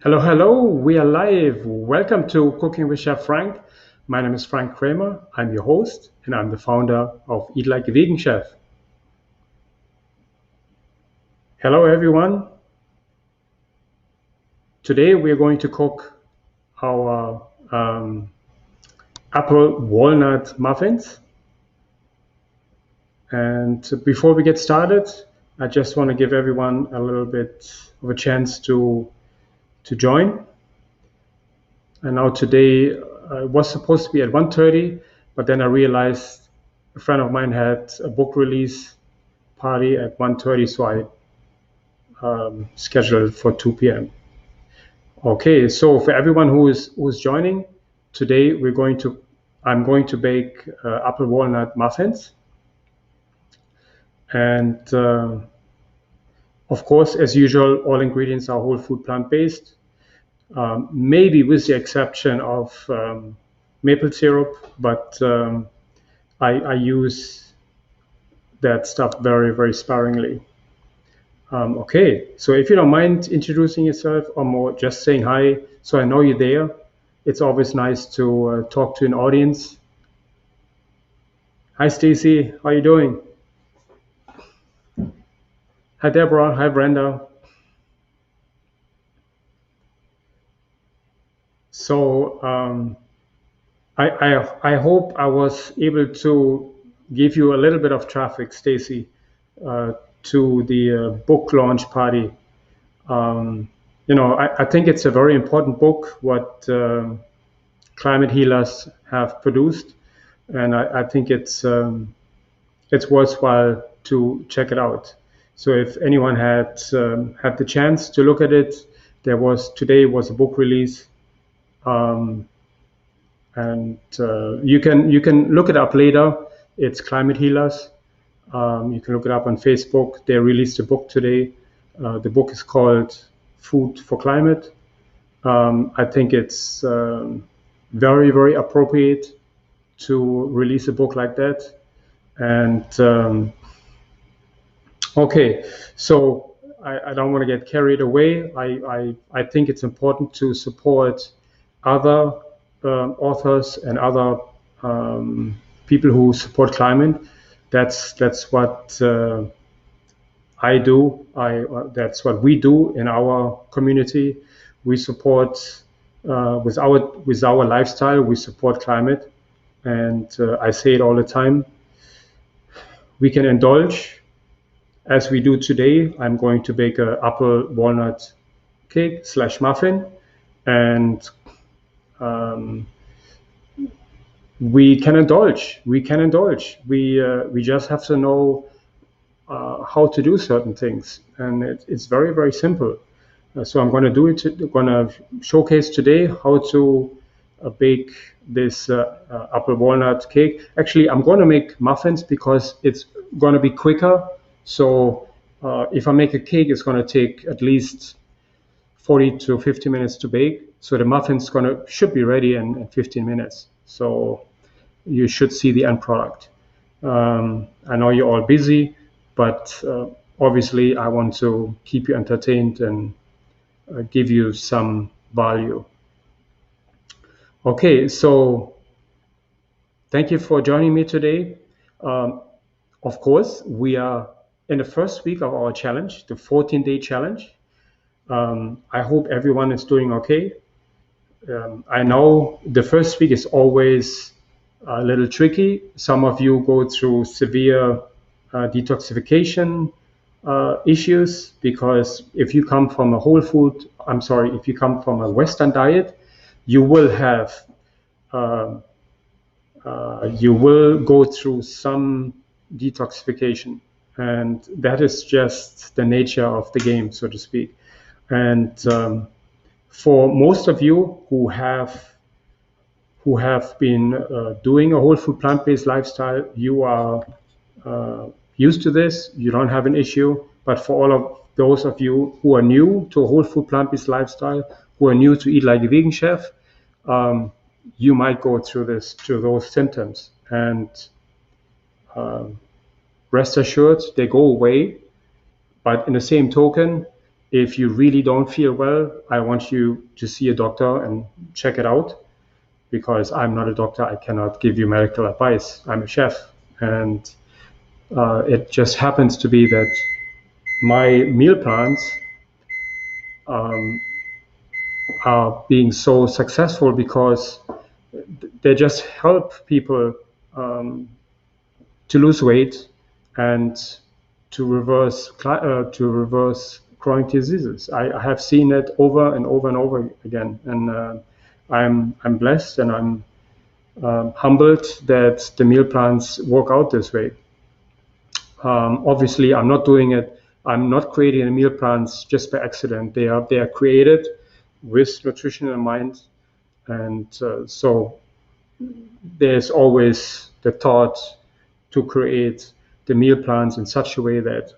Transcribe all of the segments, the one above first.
Hello, hello, we are live. Welcome to Cooking with Chef Frank. My name is Frank Kramer. I'm your host and I'm the founder of Eat Like a Vegan Chef. Hello, everyone. Today we are going to cook our apple walnut muffins. And before we get started, I just want to give everyone a little bit of a chance to join. And now today it was supposed to be at 1:30, but then I realized a friend of mine had a book release party at 1:30, so I scheduled for 2 p.m. Okay, so for everyone who's joining today, I'm going to bake apple walnut muffins, and of course, as usual, all ingredients are whole food plant based. Maybe with the exception of maple syrup, but I use that stuff very, very sparingly. Okay, so if you don't mind introducing yourself or more just saying hi so I know you're there. It's always nice to talk to an audience. Hi, Stacy. How are you doing? Hi, Deborah. Hi, Brenda. So I hope I was able to give you a little bit of traffic, Stacy, to the book launch party. I think it's a very important book what climate healers have produced, and I think it's worthwhile to check it out. So if anyone had the chance to look at it, today was a book release, and you can look it up later. It's Climate Healers. You can look it up on Facebook. They released a book today. The book is called Food for Climate. I think it's very, very appropriate to release a book like that. And okay, so I don't want to get carried away. I think it's important to support other authors and other people who support climate. That's what I do. That's what we do in our community. We support with our lifestyle. We support climate, and I say it all the time. We can indulge, as we do today. I'm going to bake a apple walnut cake / muffin, and we can indulge. We can indulge. We just have to know how to do certain things, and it's very, very simple. So I'm going to do it. I'm going to showcase today how to bake this apple walnut cake. Actually, I'm going to make muffins because it's going to be quicker. So if I make a cake, it's going to take at least 40 to 50 minutes to bake. So the muffins should be ready in 15 minutes. So you should see the end product. I know you're all busy, but obviously I want to keep you entertained and give you some value. Okay, so thank you for joining me today. Of course, we are in the first week of our challenge, the 14-day challenge. I hope everyone is doing okay. I know the first week is always a little tricky. Some of you go through severe detoxification issues, because if you come from if you come from a Western diet, you will go through some detoxification, and that is just the nature of the game, so to speak. And for most of you who have been doing a whole food plant-based lifestyle, you are used to this. You don't have an issue. But for all of those of you who are new to a whole food plant-based lifestyle, who are new to Eat Like a Vegan Chef, you might go through those symptoms. And rest assured, they go away. But in the same token, If you really don't feel well, I want you to see a doctor and check it out, because I'm not a doctor. I cannot give you medical advice. I'm a chef. And it just happens to be that my meal plans are being so successful because they just help people to lose weight and to reverse chronic diseases. I have seen it over and over and over again, and I'm blessed, and I'm humbled that the meal plans work out this way. Obviously, I'm not doing it. I'm not creating the meal plans just by accident. They are created with nutrition in mind, and so there's always the thought to create the meal plans in such a way that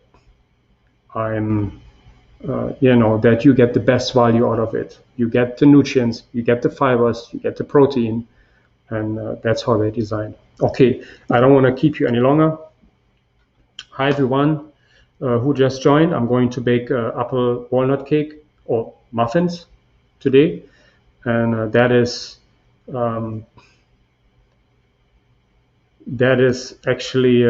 that you get the best value out of it. You get the nutrients, you get the fibers, you get the protein, and that's how they're designed. Okay, I don't want to keep you any longer. Hi everyone who just joined. I'm going to bake apple walnut cake or muffins today, and um, that is actually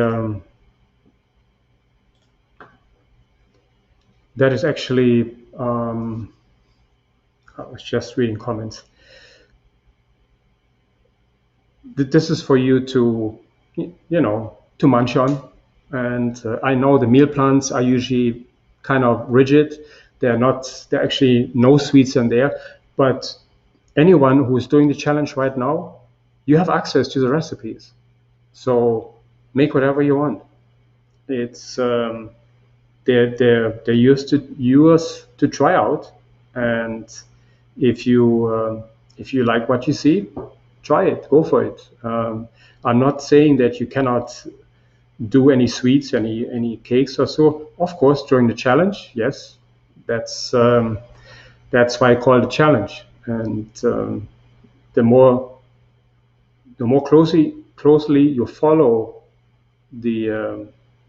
I was just reading comments. This is for you to to munch on, and I know the meal plans are usually kind of rigid. They're actually no sweets in there, but anyone who's doing the challenge right now, you have access to the recipes, so make whatever you want. It's they're yours to try out, and if you like what you see, try it, go for it. I'm not saying that you cannot do any sweets, any cakes or so. Of course, during the challenge, yes, that's why I call it a challenge. And the more closely you follow the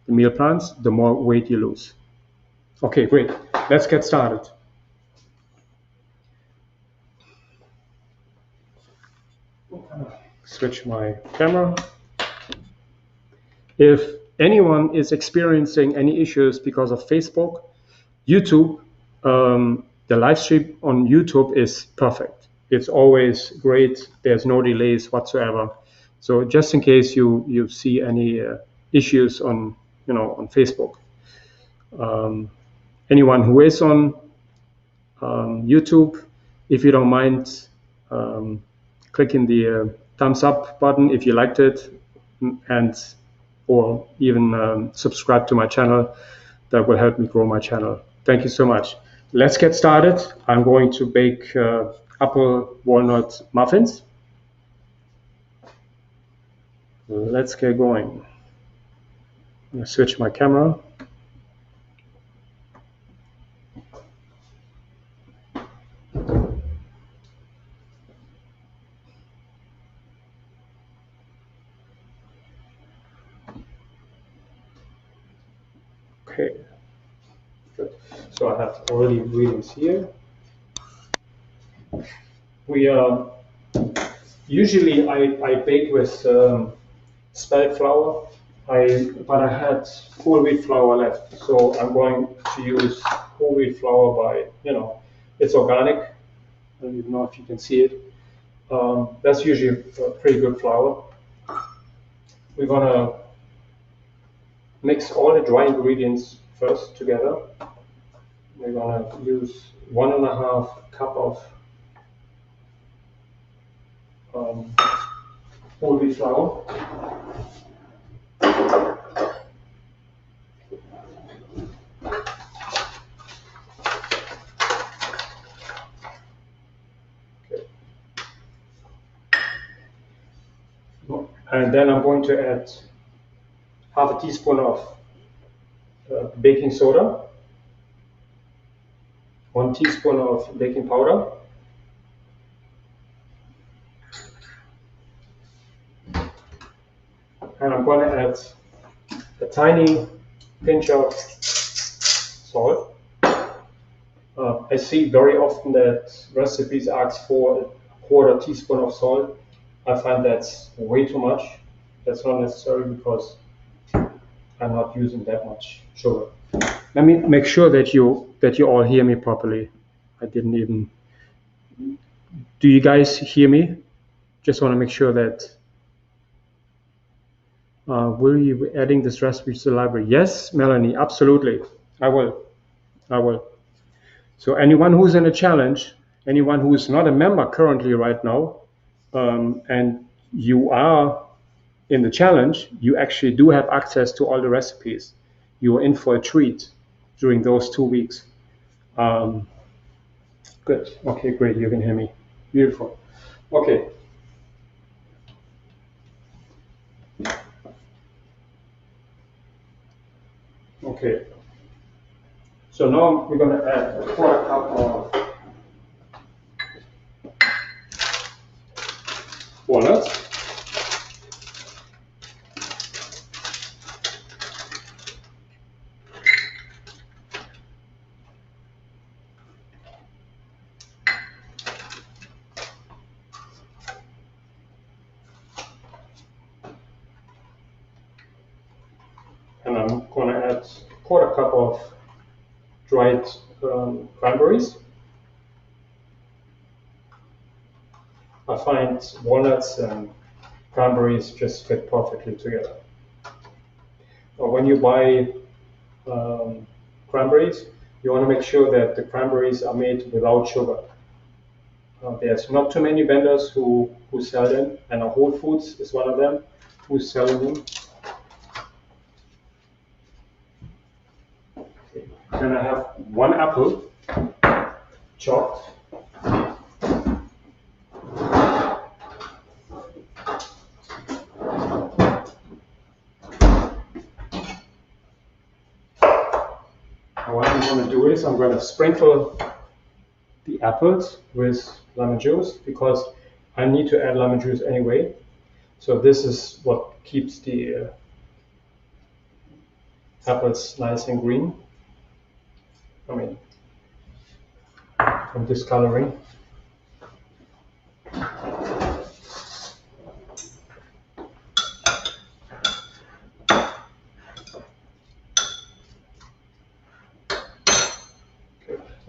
meal plans, the more weight you lose. Okay, great. Let's get started. Switch my camera. If anyone is experiencing any issues because of Facebook, YouTube, the live stream on YouTube is perfect. It's always great. There's no delays whatsoever. So just in case you see any issues on Facebook, anyone who is on YouTube, if you don't mind clicking the thumbs up button if you liked it, and or even subscribe to my channel, that will help me grow my channel. Thank you so much. Let's get started. I'm going to bake apple walnut muffins. Let's get going. I'm going to switch my camera. Okay, good. So I have all the ingredients here. We usually I bake with spelt flour, but I had whole wheat flour left, so I'm going to use whole wheat flour it's organic. I don't even know if you can see it. That's usually a pretty good flour. We're gonna mix all the dry ingredients first together. We're gonna use 1.5 cup of whole wheat flour. And then I'm going to add half a teaspoon of baking soda, 1 teaspoon of baking powder, and I'm going to add a tiny pinch of salt, I see very often that recipes ask for a quarter teaspoon of salt. I find that's way too much. That's not necessary because I'm not using that much sugar. Let me make sure that you all hear me properly. I didn't even. Do you guys hear me? Just want to make sure that. Will you be adding this recipe to the library? Yes, Melanie, absolutely. I will. I will. So anyone who's in a challenge, anyone who is not a member currently right now, and you are in the challenge, you actually do have access to all the recipes. You are in for a treat during those 2 weeks. Um, good. Okay, great. You can hear me. Beautiful. Okay. Okay. So now we're going to add a quarter cup of walnuts. And I'm going to add a quarter cup of dried cranberries. I find walnuts and cranberries just fit perfectly together. When you buy cranberries, you want to make sure that the cranberries are made without sugar. There's not too many vendors who sell them, and Whole Foods is one of them who's selling them. Okay. Then I have 1 apple chopped. What I'm going to do is I'm going to sprinkle the apples with lemon juice because I need to add lemon juice anyway. So this is what keeps the apples nice and green. I mean, from discoloring.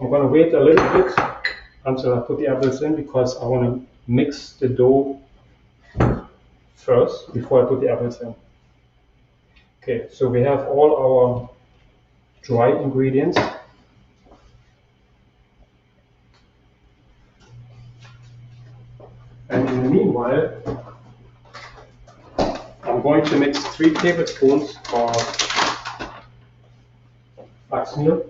I'm going to wait a little bit until I put the apples in because I want to mix the dough first before I put the apples in. Okay, so we have all our dry ingredients. And in the meanwhile, I'm going to mix 3 tablespoons of flax meal.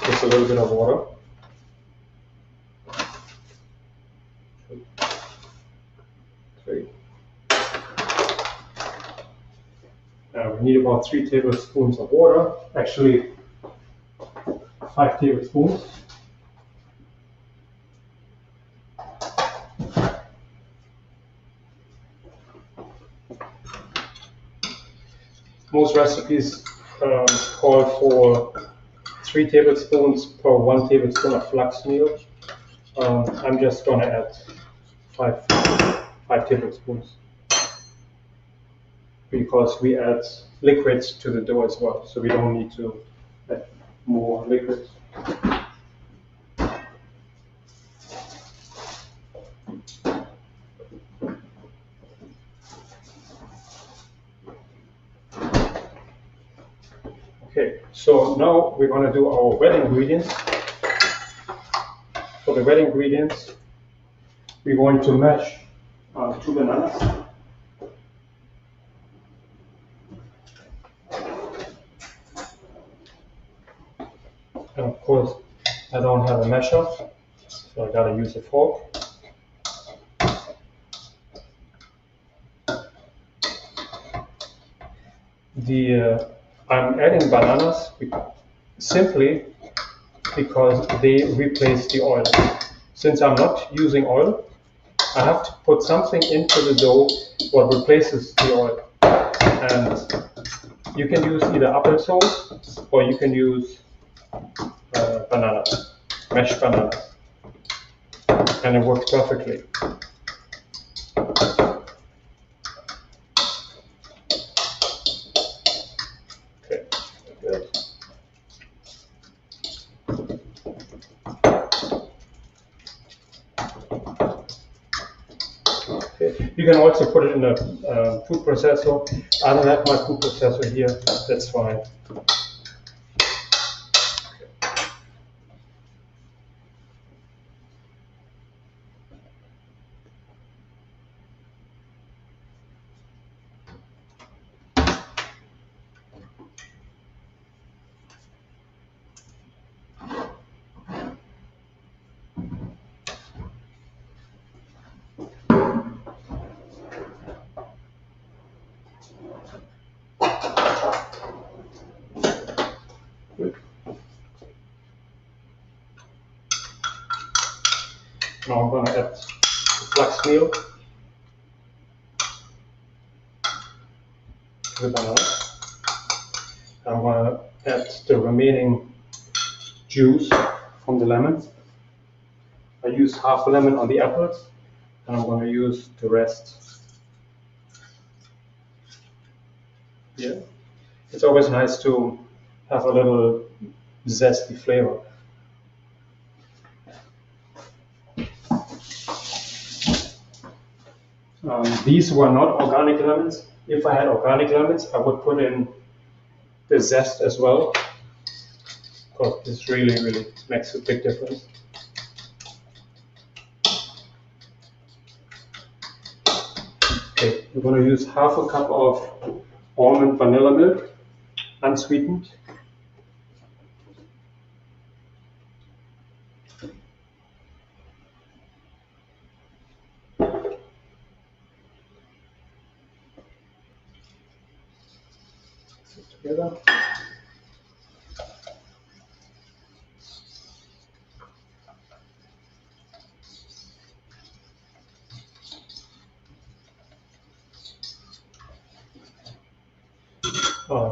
Just a little bit of water. We need about 3 tablespoons of water, actually 5 tablespoons. Most recipes call for 3 tablespoons per 1 tablespoon of flax meal. I'm just going to add 5 tablespoons because we add liquids to the dough as well, so we don't need to add more liquids. Okay, so now we're going to do our wet ingredients. For the wet ingredients, we're going to mash 2 bananas. And of course, I don't have a masher, so I gotta use a fork. I'm adding bananas simply because they replace the oil. Since I'm not using oil, I have to put something into the dough what replaces the oil. And You can use either applesauce or you can use banana, mashed banana, and it works perfectly. Okay, good. Okay. You can also put it in a food processor. I don't have my food processor here, that's fine. Good. Now I'm going to add flax meal to the banana. I'm going to add the remaining juice from the lemon. I use half a lemon on the apples, and I'm going to use the rest here. It's always nice to have a little zesty flavor. These were not organic lemons. If I had organic lemons, I would put in the zest as well, because this really makes a big difference. Okay, we're going to use half a cup of almond vanilla milk, unsweetened. Mix it together.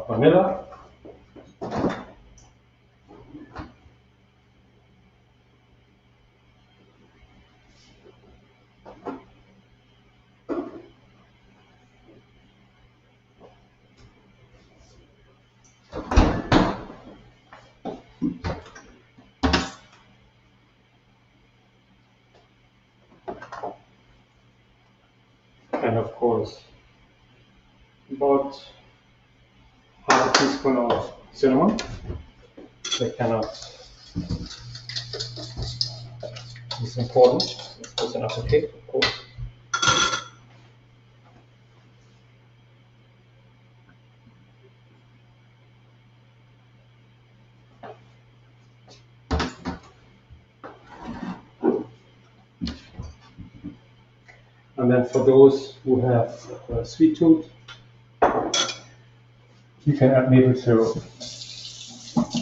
Vanilla. And of course, about half a teaspoon of cinnamon. They cannot. It's important. It's enough of cake, of course. And then for those who have a sweet tooth, you can add maple syrup.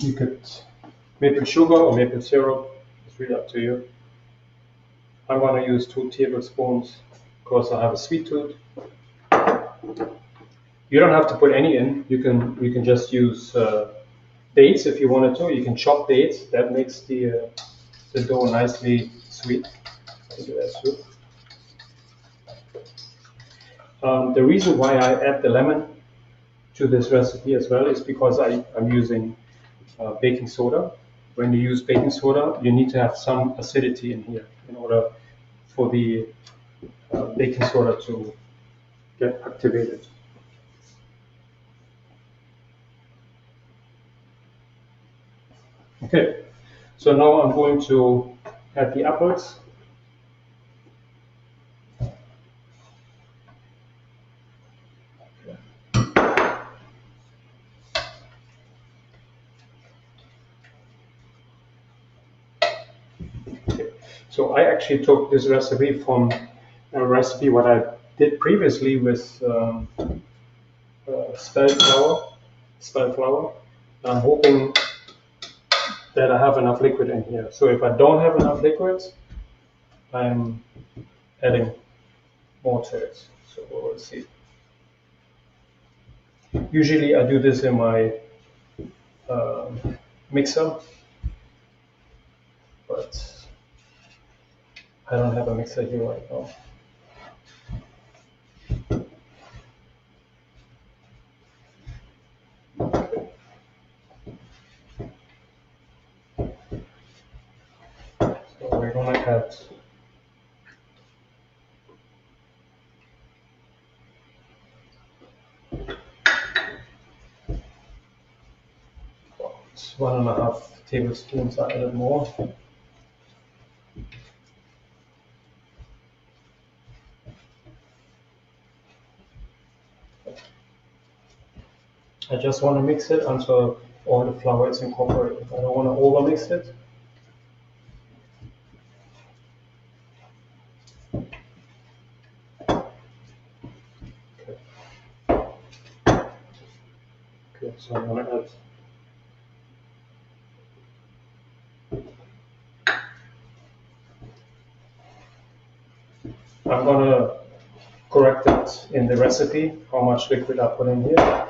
You could maple sugar or maple syrup. It's really up to you. I'm going to use 2 tablespoons because I have a sweet tooth. You don't have to put any in. You can just use dates if you wanted to. You can chop dates. That makes the dough nicely sweet. You do that too. The reason why I add the lemon to this recipe as well is because I'm using baking soda. When you use baking soda, you need to have some acidity in here in order for the baking soda to get activated. Okay, so now I'm going to add the apples. So I actually took this recipe from a recipe what I did previously with spelt flour. I'm hoping that I have enough liquid in here. So if I don't have enough liquid, I'm adding more to it. So we'll see. Usually I do this in my mixer, but I don't have a mixer here right now. So we're gonna add about 1.5 tablespoons. I added more. I just want to mix it until all the flour is incorporated. I don't want to overmix it. Okay, so I'm going to add I'm going to correct it in the recipe, how much liquid I put in here.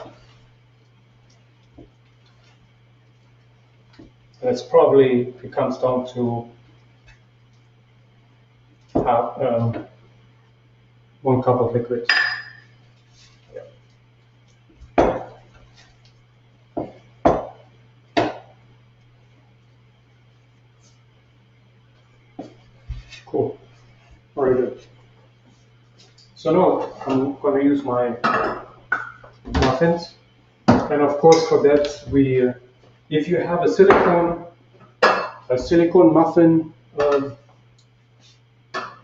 And it's probably, it comes down to half, 1 cup of liquid. Cool, very good. So now I'm going to use my muffins. And of course for that, if you have a silicone muffin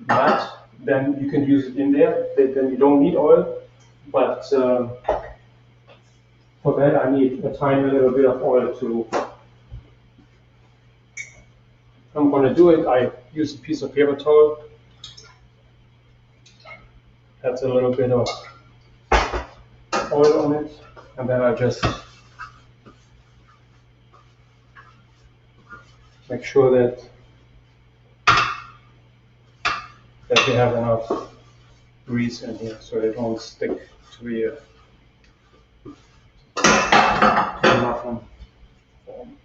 mat, then you can use it in there. Then you don't need oil. But for that, I need a tiny little bit of oil to. I'm going to do it. I use a piece of paper towel. That's a little bit of oil on it, and then I just make sure that you have enough grease in here so they don't stick to the muffin form.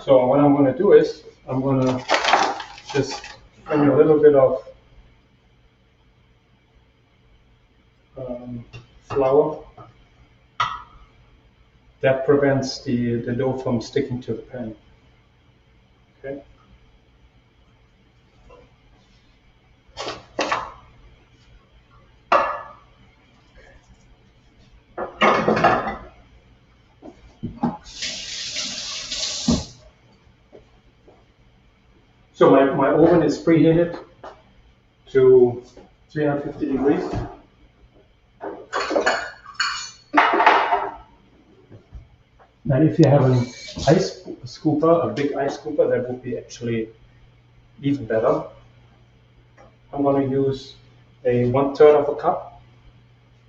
So what I'm going to do is I'm going to just bring a little bit of flour. That prevents the dough from sticking to the pan. Okay. So my oven is preheated to 350 degrees. And if you have an ice scooper, a big ice scooper, that would be actually even better. I'm going to use a 1/3 of a cup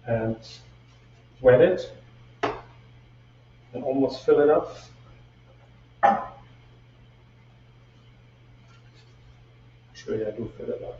and wet it and almost fill it up. Actually, I do fill it up.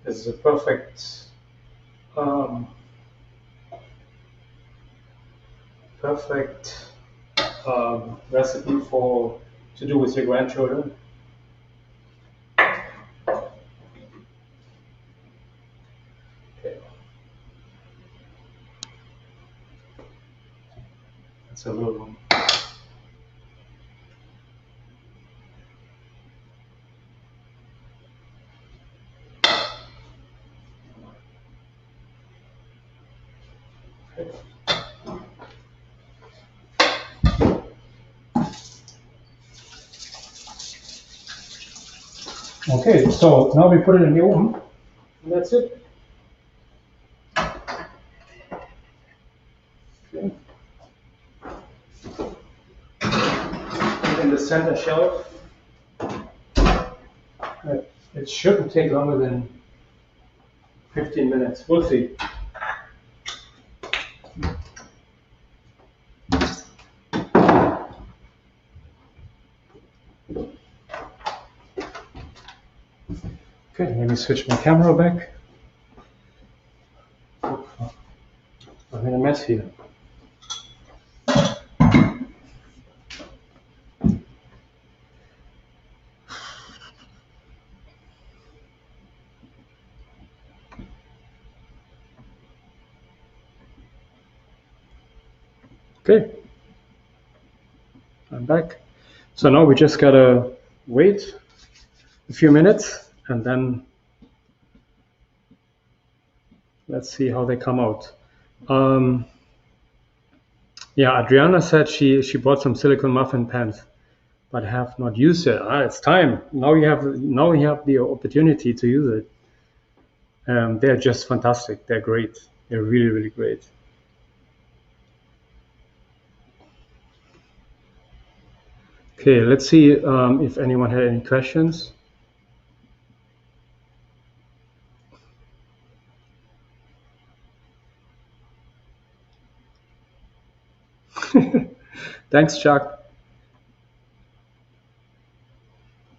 This is a perfect recipe to do with your grandchildren. Okay. That's a little one. Okay, so now we put it in the oven, and that's it. Okay. In the center shelf, it shouldn't take longer than 15 minutes. We'll see. Okay, let me switch my camera back. I'm in a mess here. Okay, I'm back. So now we just gotta wait a few minutes and then let's see how they come out. Yeah, Adriana said she bought some silicone muffin pans, but have not used it. It's time. Now you have the opportunity to use it. They're just fantastic. They're great. They're really, really great. Okay, let's see if anyone had any questions. Thanks, Chuck.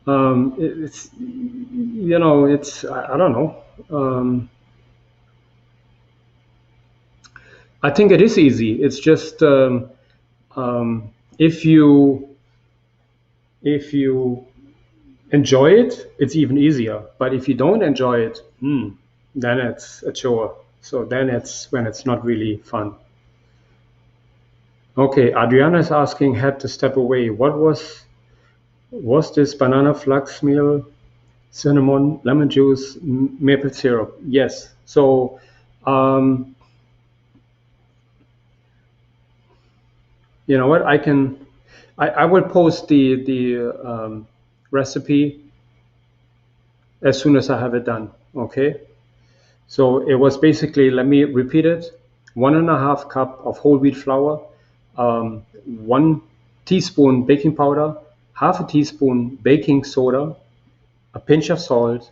It's it's I don't know. I think it is easy. It's just if you enjoy it, it's even easier. But if you don't enjoy it, then it's a chore. So then it's when it's not really fun. Okay, Adriana is asking, had to step away. What was this banana flax meal, cinnamon, lemon juice, maple syrup? Yes. So you know what? I will post the recipe as soon as I have it done. Okay. So it was basically, let me repeat it: 1.5 cup of whole wheat flour, 1 teaspoon baking powder, half a teaspoon baking soda, a pinch of salt,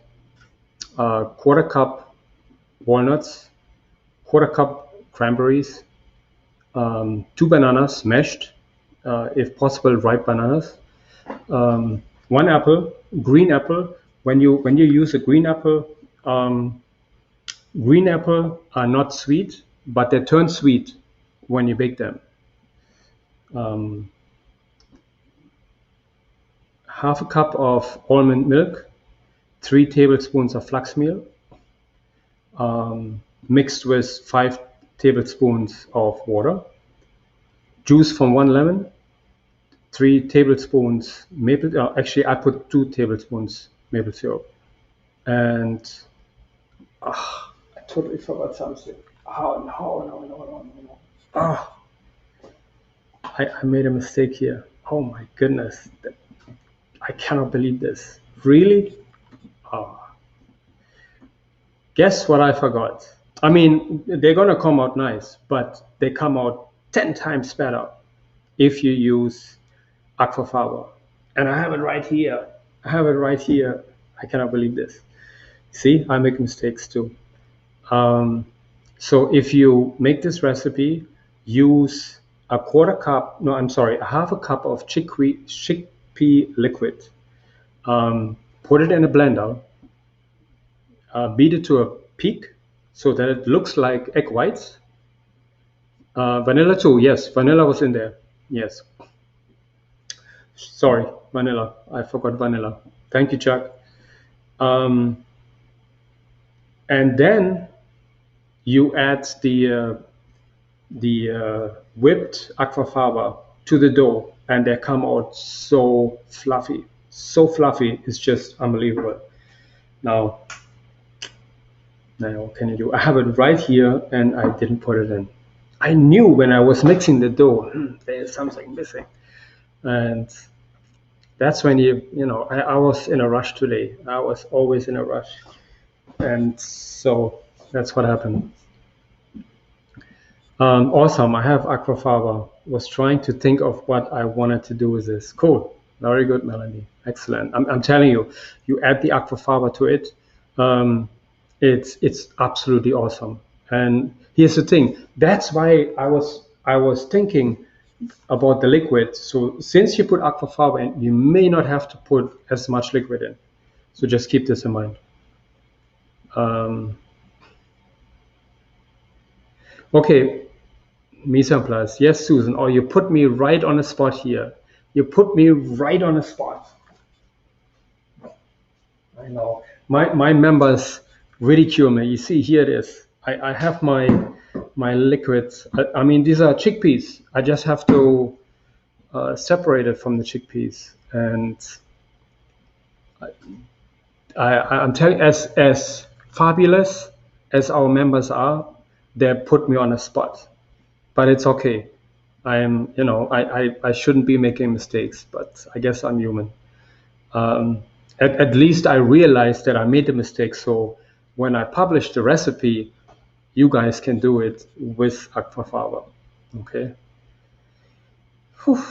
a quarter cup walnuts, quarter cup cranberries, 2 bananas mashed, if possible ripe bananas, 1 apple, green apple. When you use a green apple are not sweet, but they turn sweet when you bake them. Um, half a cup of almond milk, 3 tablespoons of flax meal, mixed with 5 tablespoons of water, juice from 1 lemon, 3 tablespoons maple. Actually, I put 2 tablespoons maple syrup, and I totally forgot something. Oh no! Oh, I made a mistake here. Oh my goodness! I cannot believe this. Really? Oh. Guess what I forgot? I mean, they're gonna come out nice, but they come out 10 times better if you use aquafaba. And I have it right here. I have it right here. I cannot believe this. See, I make mistakes too. So if you make this recipe, use a half a cup of chickpea liquid. Put it in a blender, beat it to a peak so that it looks like egg whites. Vanilla too, yes, vanilla was in there. Yes. Sorry, vanilla. I forgot vanilla. Thank you, Chuck. Um, and then you add the whipped aquafaba to the dough, and they come out so fluffy. So fluffy, it's just unbelievable. Now what can you do? I have it right here, and I didn't put it in. I knew when I was mixing the dough, there's something missing. And that's when I was in a rush today. I was always in a rush. And so that's what happened. Awesome. I have aquafaba. Was trying to think of what I wanted to do with this. Cool. Very good, Melanie. Excellent. I'm telling you, you add the aquafaba to it. Um, it's absolutely awesome. And here's the thing. That's why I was thinking about the liquid. So since you put aquafaba in, you may not have to put as much liquid in. So just keep this in mind. Um, okay, mise en place. Yes, Susan. Oh, you put me right on the spot here. You put me right on the spot. I know. My members ridicule me. You see, here it is. I have my liquids. I mean, these are chickpeas. I just have to separate it from the chickpeas. And I'm telling, as fabulous as our members are, they put me on a spot. But it's okay. I shouldn't be making mistakes, but I guess I'm human. Um, at least I realized that I made a mistake. So when I publish the recipe, you guys can do it with aquafaba. Okay. Whew.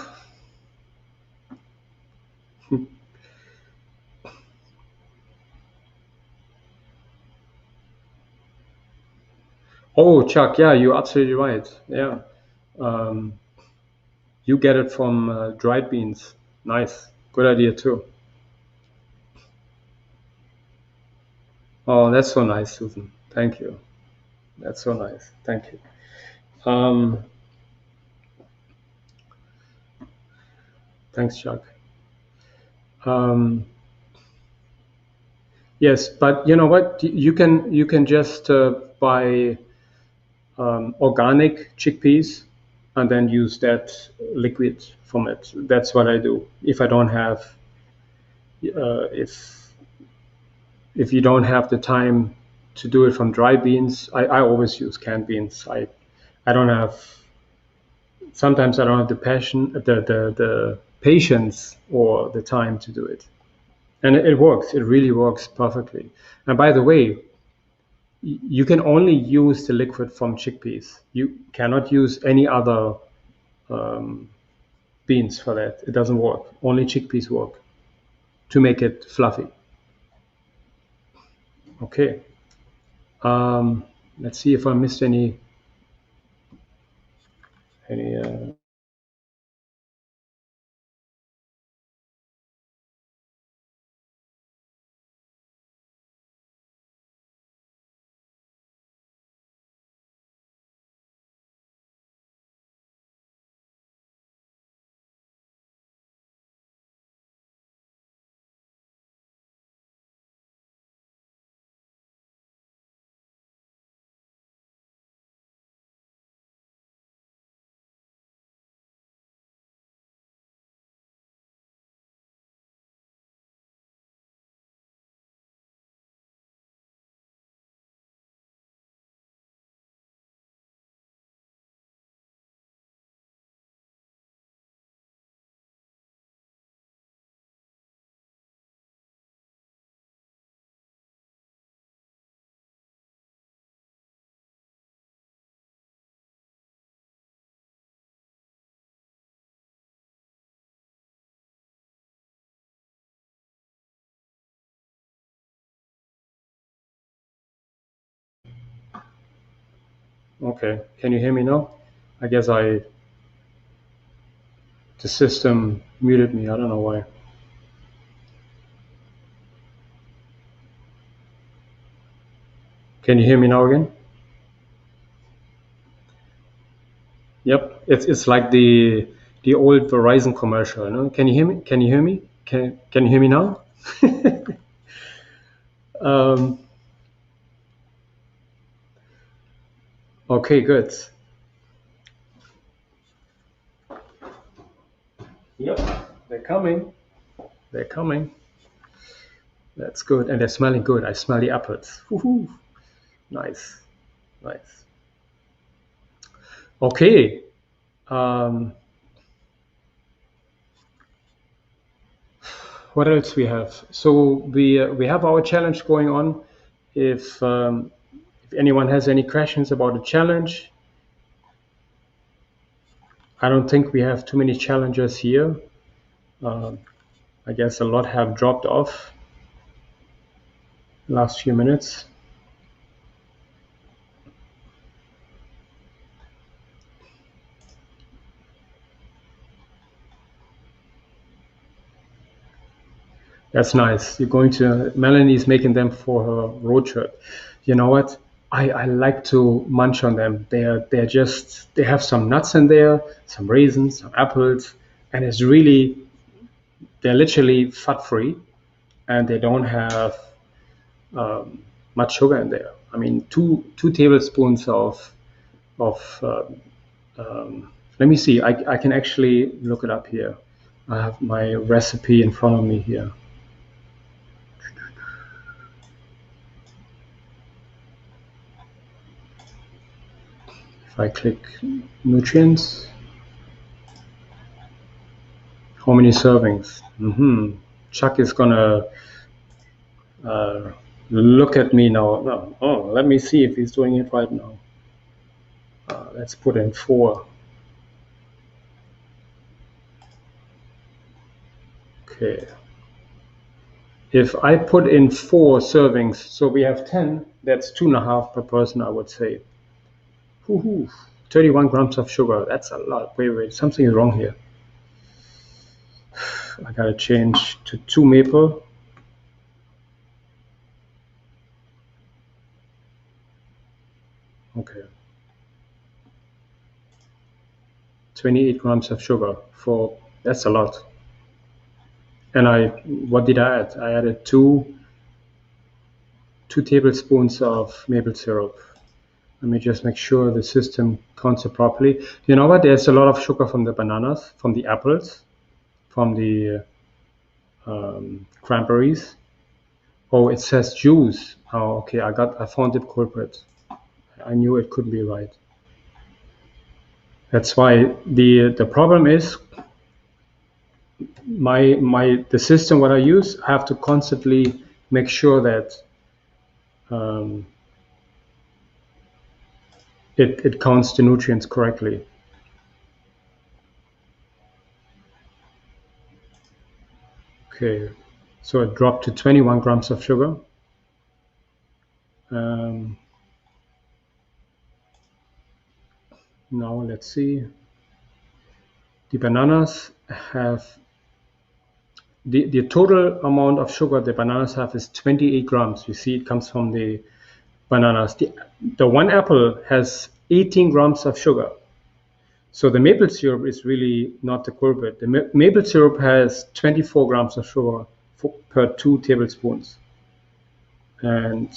Oh, Chuck, yeah, you're absolutely right. Yeah. Um, you get it from dried beans. Nice. Good idea, too. Oh, that's so nice, Susan. Thank you. That's so nice. Thank you. Thanks, Chuck. Um, yes, but you know what? You can just buy organic chickpeas and then use that liquid from it. That's what I do. If I don't have, if you don't have the time to do it from dry beans, I always use canned beans. I don't have. Sometimes I don't have the passion, the patience, or the time to do it. And it works. It really works perfectly. And by the way, you can only use the liquid from chickpeas. You cannot use any other um, beans for that. It doesn't work. Only chickpeas work to make it fluffy. Okay. Let's see if I missed any. Okay. Can you hear me now? I guess the system muted me. I don't know why. Can you hear me now again? Yep. It's like the old Verizon commercial. No? Can you hear me? Can you hear me? Can you hear me now? um, okay. Good. Yep. They're coming. They're coming. That's good. And they're smelling good. I smell the apples. Woohoo. Nice. Nice. Okay. Um, what else we have? So we have our challenge going on. If anyone has any questions about the challenge, I don't think we have too many challengers here. Uh, I guess a lot have dropped off last few minutes. That's nice. You're going to Melanie's making them for her road trip. You know what? I like to munch on them. They're just they have some nuts in there, some raisins, some apples, and it's really they're literally fat free, and they don't have um, much sugar in there. I mean, two tablespoons of let me see. I can actually look it up here. I have my recipe in front of me here. If I click nutrients, how many servings? Chuck is gonna uh, look at me now. No, oh, let me see if he's doing it right now. Let's put in 4. Okay. If I put in 4 servings, so we have 10. That's 2.5 per person, I would say. Woohoo! 31 grams of sugar. That's a lot. Wait, something is wrong here. I gotta change to 2 maple. Okay. 28 grams of sugar for that's a lot. And what did I add? I added two tablespoons of maple syrup. Let me just make sure the system counts it properly. You know what? There's a lot of sugar from the bananas, from the apples, from the cranberries. Oh, it says juice. Oh, okay. I found the culprit. I knew it couldn't be right. That's why the problem is the system what I use. I have to constantly make sure that um, it counts the nutrients correctly. Okay, so it dropped to 21 grams of sugar. Um, now let's see. The bananas have the total amount of sugar the bananas have is 28 grams. You see, it comes from the bananas. The one apple has 18 grams of sugar. So the maple syrup is really not the culprit. The maple syrup has 24 grams of sugar per 2 tablespoons. And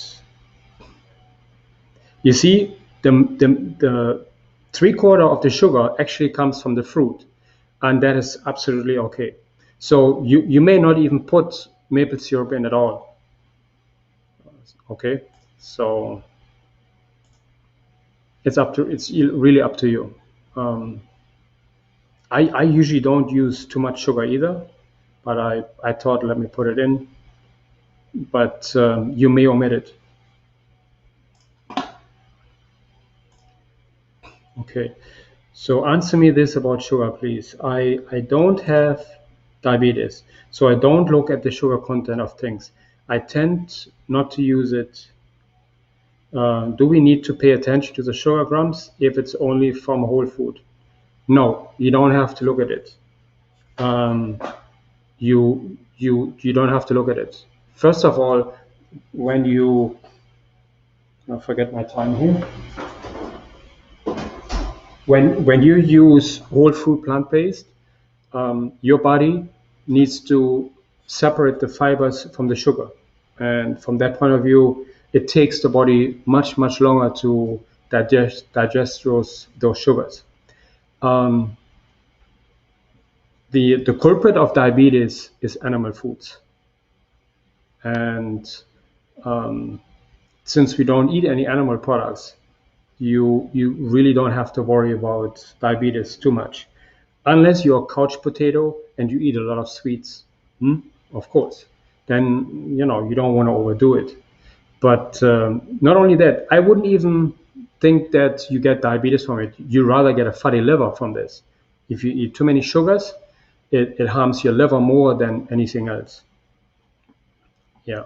you see, the 3/4 of the sugar actually comes from the fruit, and that is absolutely okay. So you may not even put maple syrup in at all. Okay, so it's really up to you. Um, I usually don't use too much sugar either, but I thought let me put it in. But you may omit it. Okay. So answer me this about sugar, please. I don't have diabetes, so I don't look at the sugar content of things. I tend not to use it. Do we need to pay attention to the sugar grams if it's only from whole food? No, you don't have to look at it. Um, you don't have to look at it. First of all, when you I forget my time here. When you use whole food plant based, your body needs to separate the fibers from the sugar. And from that point of view, it takes the body much longer to digest those sugars. Um, the culprit of diabetes is animal foods. And since we don't eat any animal products, you really don't have to worry about diabetes too much, unless you're a couch potato and you eat a lot of sweets. Of course, then you don't want to overdo it. But not only that, I wouldn't even think that you get diabetes from it. You rather get a fatty liver from this. If you eat too many sugars, it harms your liver more than anything else. Yeah.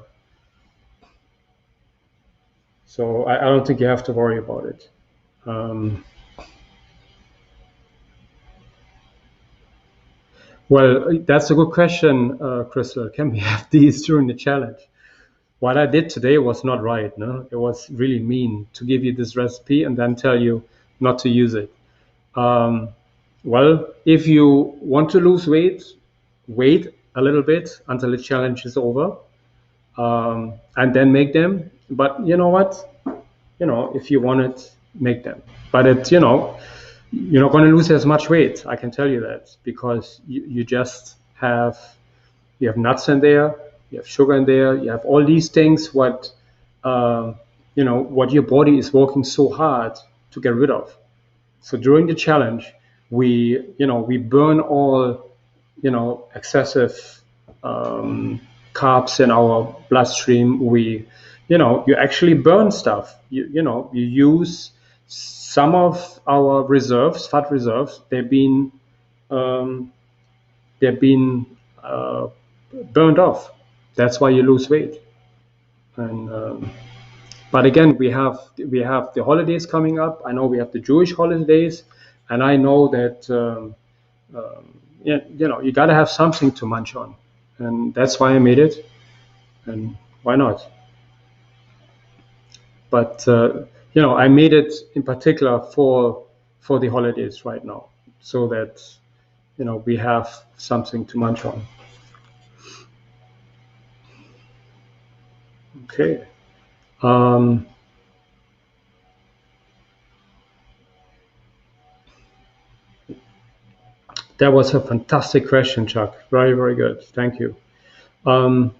So I don't think you have to worry about it. Um, well, that's a good question, Crystal. Can we have these during the challenge? What I did today was not right. No, it was really mean to give you this recipe and then tell you not to use it. Um, well, if you want to lose weight, wait a little bit until the challenge is over, and then make them. But you know what? If you want it, make them. But you're not going to lose as much weight. I can tell you that because you just you have nuts in there, you have sugar in there, you have all these things. Uh, what your body is working so hard to get rid of. So during the challenge, we burn all excessive carbs in our bloodstream. You actually burn stuff. You use some of our reserves, fat reserves. Um, they've been uh, burned off. That's why you lose weight. And but again, we have the holidays coming up. I know we have the Jewish holidays, and I know that you got to have something to munch on, and that's why I made it. And why not? But I made it in particular for the holidays right now, so that we have something to munch on. Okay. Um, that was a fantastic question, Chuck. Very, very good. Thank you. Um,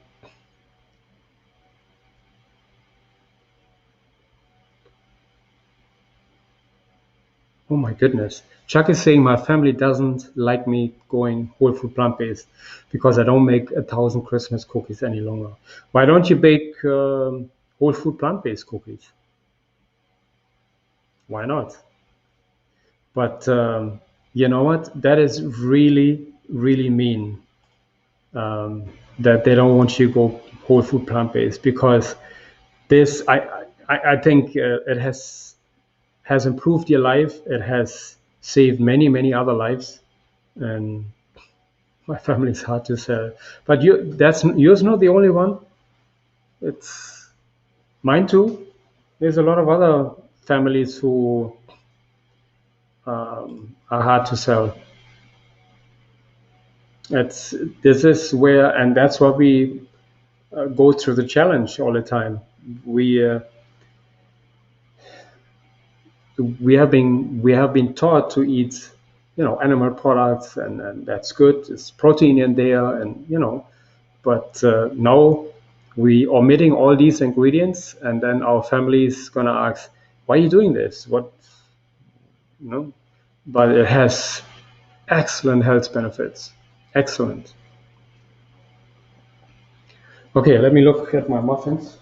Oh my goodness. Chuck is saying my family doesn't like me going whole food plant based because I don't make 1,000 Christmas cookies any longer. Why don't you bake whole food plant based cookies? Why not? But you know what? That is really, really mean um, that they don't want you to go whole food plant based because this, I think it has improved your life. It has saved many, many other lives. And my family is hard to sell. But that's yours not the only one. It's mine too. There's a lot of other families who are hard to sell. It's this is where, and that's why we go through the challenge all the time. We have been taught to eat, animal products, and that's good. It's protein in there, and but now we omitting all these ingredients, and then our family is gonna ask, "Why are you doing this? What?" You know, but it has excellent health benefits. Excellent. Okay, let me look at my muffins.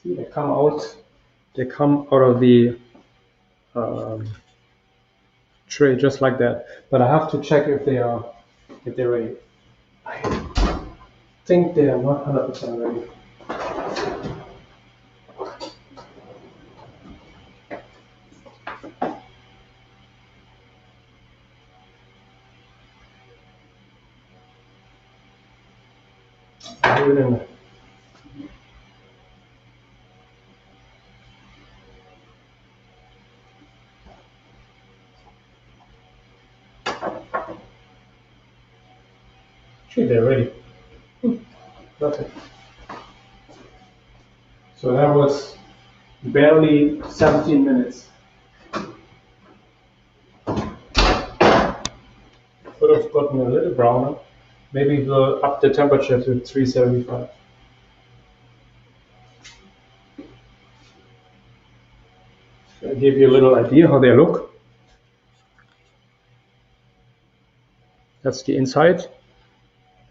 See, they come out. They come out of the um, tray just like that. But I have to check if they're ready. I think they are not 100% ready. Leave it in. Okay, they're ready. Perfect. So that was barely 17 minutes. Could have gotten a little browner. Maybe we'll up the temperature to 375. I'll give you a little idea how they look. That's the inside.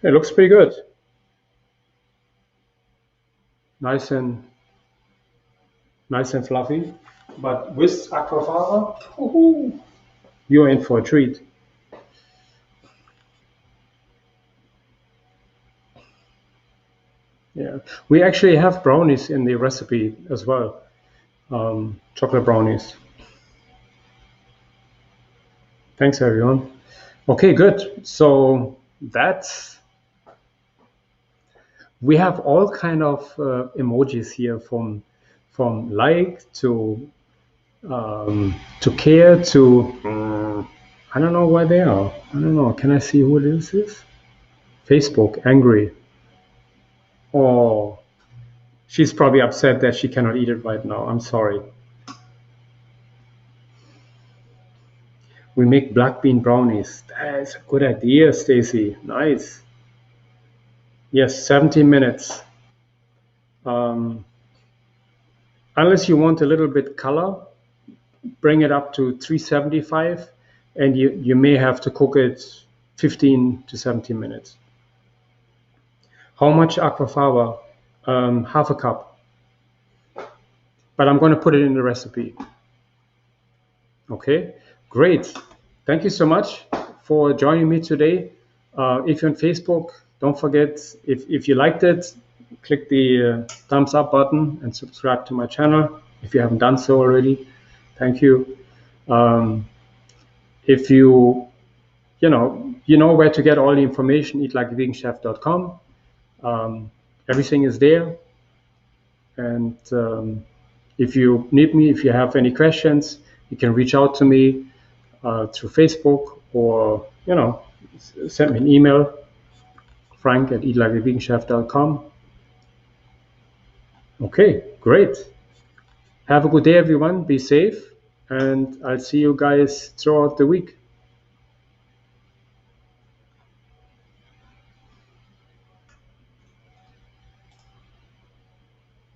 It looks pretty good. Nice and fluffy. But with aquafaba, you're in for a treat. Yeah, we actually have brownies in the recipe as well. Chocolate brownies. Thanks, everyone. Okay, good. So that's we have all kind of emojis here from like to care to I don't know why they are. I don't know. Can I see who this is? Facebook, angry. Oh, she's probably upset that she cannot eat it right now. I'm sorry. We make black bean brownies. That's a good idea, Stacy. Nice. Yes, 17 minutes. Unless you want a little bit color, bring it up to 375, and you may have to cook it 15 to 17 minutes. How much aquafaba? Half a cup. But I'm going to put it in the recipe. Okay, great. Thank you so much for joining me today. If you're on Facebook, don't forget, if you liked it, click the thumbs up button and subscribe to my channel if you haven't done so already. Thank you. If you know where to get all the information, eatlikeaveganchef.com. Everything is there. And if you need me, if you have any questions, you can reach out to me through Facebook, or send me an email, frank@eatlikeaveganchef.com. Okay, great. Have a good day, everyone. Be safe, and I'll see you guys throughout the week.